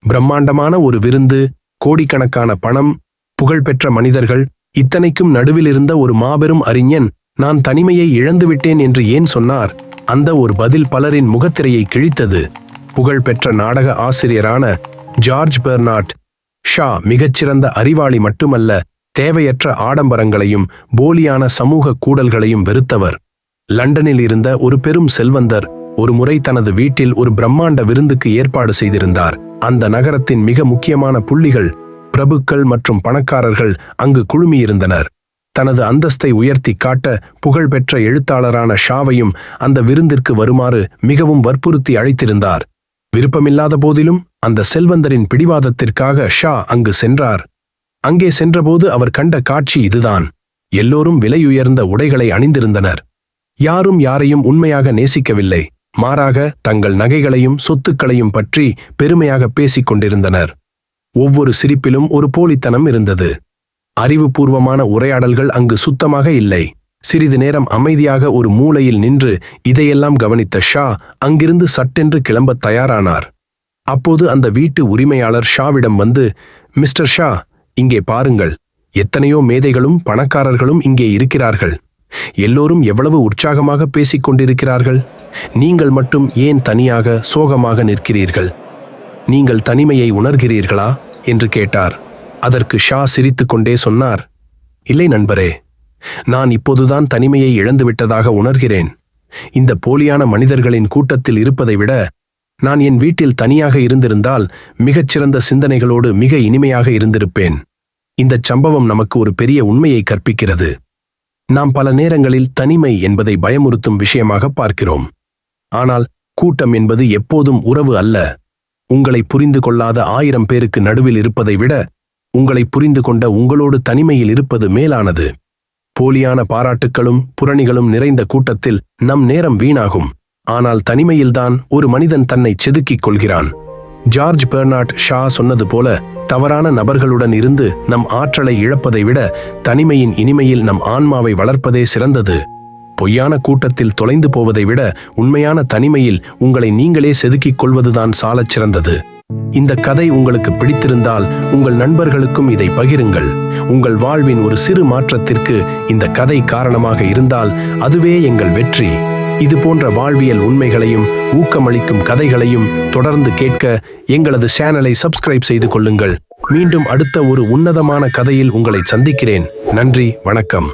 பிரம்மாண்டமான ஒரு விருந்து, கோடிக்கணக்கான பணம், புகழ்பெற்ற மனிதர்கள், இத்தனைக்கும் நடுவில் இருந்த ஒரு மாபெரும் அறிஞன் நான் தனிமையை இழந்துவிட்டேன் என்று ஏன் சொன்னார்? அந்த ஒரு பதில் பலரின் முகத்திரையை கிழித்தது. புகழ்பெற்ற நாடக ஆசிரியரான ஜார்ஜ் பெர்னார்ட் ஷா மிகச்சிறந்த அறிவாளி மட்டுமல்ல, தேவையற்ற ஆடம்பரங்களையும் போலியான சமூக கூடல்களையும் வெறுத்தவர். லண்டனில் இருந்த ஒரு பெரும் செல்வந்தர் ஒரு முறை தனது வீட்டில் ஒரு பிரம்மாண்ட விருந்துக்கு ஏற்பாடு செய்திருந்தார். அந்த நகரத்தின் மிக முக்கியமான புள்ளிகள், பிரபுக்கள் மற்றும் பணக்காரர்கள் அங்கு குழுமியிருந்தனர். தனது அந்தஸ்தை உயர்த்தி காட்ட புகழ்பெற்ற எழுத்தாளரான ஷாவையும் அந்த விருந்திற்கு வருமாறு மிகவும் வற்புறுத்தி அழைத்திருந்தார். விருப்பமில்லாத போதிலும் அந்த செல்வந்தரின் பிடிவாதத்திற்காக ஷா அங்கு சென்றார். அங்கே சென்றபோது அவர் கண்ட காட்சி இதுதான். எல்லோரும் விலையுயர்ந்த உடைகளை அணிந்திருந்தனர். யாரும் யாரையும் உண்மையாக நேசிக்கவில்லை. மாறாக தங்கள் நகைகளையும் சொத்துக்களையும் பற்றி பெருமையாக பேசிக் கொண்டிருந்தனர். ஒவ்வொரு சிரிப்பிலும் ஒரு போலித்தனம் இருந்தது. அறிவுபூர்வமான உரையாடல்கள் அங்கு சுத்தமாக இல்லை. சிறிது நேரம் அமைதியாக ஒரு மூலையில் நின்று இதையெல்லாம் கவனித்த ஷா அங்கிருந்து சட்டென்று கிளம்பத் தயாரானார். அப்போது அந்த வீட்டு உரிமையாளர் ஷாவிடம் வந்து, மிஸ்டர் ஷா, இங்கே பாருங்கள், எத்தனையோ மேதைகளும் பணக்காரர்களும் இங்கே இருக்கிறார்கள். எல்லோரும் எவ்வளவு உற்சாகமாக பேசிக் கொண்டிருக்கிறார்கள். நீங்கள் மட்டும் ஏன் தனியாக சோகமாக நிற்கிறீர்கள்? நீங்கள் தனிமையை உணர்கிறீர்களா என்று கேட்டார். அதற்கு ஷா சிரித்துக்கொண்டே சொன்னார், இல்லை நண்பரே, நான் இப்போதுதான் தனிமையை இழந்துவிட்டதாக உணர்கிறேன். இந்த போலியான மனிதர்களின் கூட்டத்தில் இருப்பதை விட நான் என் வீட்டில் தனியாக இருந்திருந்தால் மிகச்சிறந்த சிந்தனைகளோடு மிக இனிமையாக இருந்திருப்பேன். இந்தச் சம்பவம் நமக்கு ஒரு பெரிய உண்மையை கற்பிக்கிறது. நாம் பல நேரங்களில் தனிமை என்பதை பயமுறுத்தும் விஷயமாக பார்க்கிறோம். ஆனால் கூட்டம் என்பது எப்போதும் உறவு அல்ல. உங்களை புரிந்து கொள்ளாத 1000 பேருக்கு நடுவில் இருப்பதை விட உங்களை புரிந்து கொண்ட உங்களோடு தனிமையில் இருப்பது மேலானது. போலியான பாராட்டுக்களும் புரணிகளும் நிறைந்த கூட்டத்தில் நம் நேரம் வீணாகும். ஆனால் தனிமையில்தான் ஒரு மனிதன் தன்னை செதுக்கிக் கொள்கிறான். ஜார்ஜ் பெர்னார்ட் ஷா சொன்னது போல, தவறான நபர்களுடன் இருந்து நம் ஆற்றலை இழப்பதை விட தனிமையின் இனிமையில் நம் ஆன்மாவை வளர்ப்பதே சிறந்தது. பொய்யான கூட்டத்தில் தொலைந்து போவதை விட உண்மையான தனிமையில் உங்களை நீங்களே செதுக்கிக் கொள்வதுதான் சாலச் சிறந்தது. இந்த கதை உங்களுக்கு பிடித்திருந்தால் உங்கள் நண்பர்களுக்கும் இதை பகிருங்கள். உங்கள் வாழ்வின் ஒரு சிறு மாற்றத்திற்கு இந்த கதை காரணமாக இருந்தால் அதுவே எங்கள் வெற்றி. இது போன்ற வாழ்வியல் உண்மைகளையும் ஊக்கமளிக்கும் கதைகளையும் தொடர்ந்து கேட்க எங்களது சேனலை சப்ஸ்கிரைப் செய்து கொள்ளுங்கள். மீண்டும் அடுத்த ஒரு உன்னதமான கதையில் உங்களை சந்திக்கிறேன். நன்றி, வணக்கம்.